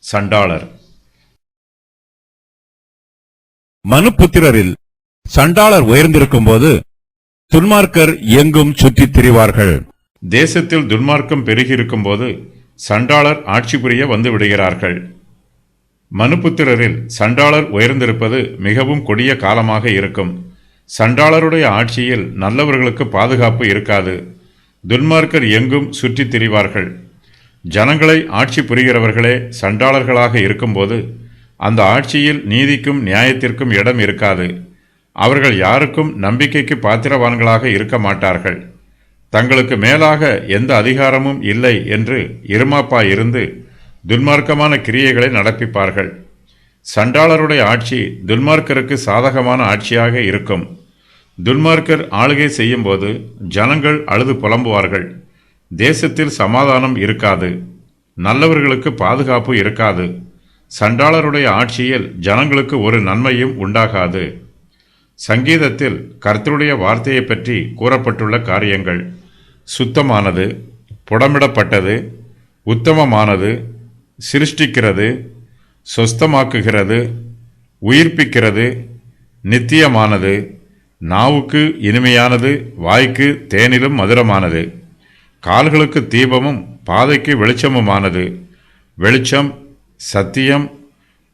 சண்டாளர். மனுபுத்திரரில் சண்டாளர் உயர்ந்திருக்கும் போது துன்மார்க்கர் எங்கும் சுற்றித் திரிவார்கள். தேசத்தில் துன்மார்க்கம் பெருகியிருக்கும் போது சண்டாளர் ஆட்சி புரிய வந்து விடுகிறார்கள். மனுபுத்திரரில் சண்டாளர் உயர்ந்திருப்பது மிகவும் கொடிய காலமாக இருக்கும். சண்டாளருடைய ஆட்சியில் நல்லவர்களுக்கு பாதுகாப்பு இருக்காது. துன்மார்க்கர் எங்கும் சுற்றித் திரிவார்கள். ஜனங்களை ஆட்சி புரிகிறவர்களே சண்டாளர்களாக இருக்கும்போது அந்த ஆட்சியில் நீதிக்கும் நியாயத்திற்கும் இடம் இருக்காது. அவர்கள் யாருக்கும் நம்பிக்கைக்கு பாத்திரவான்களாக இருக்க மாட்டார்கள். தங்களுக்கு மேலாக எந்த அதிகாரமும் இல்லை என்று இருமாப்பாய் இருந்து துன்மார்க்கமான கிரியைகளை நடப்பிப்பார்கள். சண்டாளருடைய ஆட்சி துன்மார்க்கருக்கு சாதகமான ஆட்சியாக இருக்கும். துன்மார்க்கர் ஆளுகை செய்யும்போது ஜனங்கள் அழுது புலம்புவார்கள். தேசத்தில் சமாதானம் இருக்காது. நல்லவர்களுக்கு பாதுகாப்பு இருக்காது. சண்டாளருடைய ஆட்சியில் ஜனங்களுக்கு ஒரு நன்மையும் உண்டாகாது. சங்கீதத்தில் கர்த்தருடைய வார்த்தையை பற்றி கூறப்பட்டுள்ள காரியங்கள்: சுத்தமானது, புடமிடப்பட்டது, உத்தமமானது, சிருஷ்டிக்கிறது, சொஸ்தமாக்குகிறது, உயிர்ப்பிக்கிறது, நித்தியமானது, நாவுக்கு இனிமையானது, வாய்க்கு தேனிலும் மதுரமானது, கால்களுக்கு தீபமும் பாதைக்கு வெளிச்சமுமானது. வெளிச்சம், சத்தியம்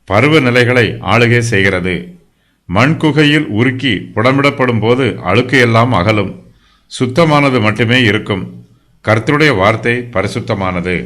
பருவ நிலைகளை ஆளுகை செய்கிறது. மண்குகையில் உருக்கி புடமிடப்படும் போது அழுக்கு எல்லாம் அகலும். சுத்தமானது மட்டுமே இருக்கும். கர்த்தருடைய வார்த்தை பரிசுத்தமானது.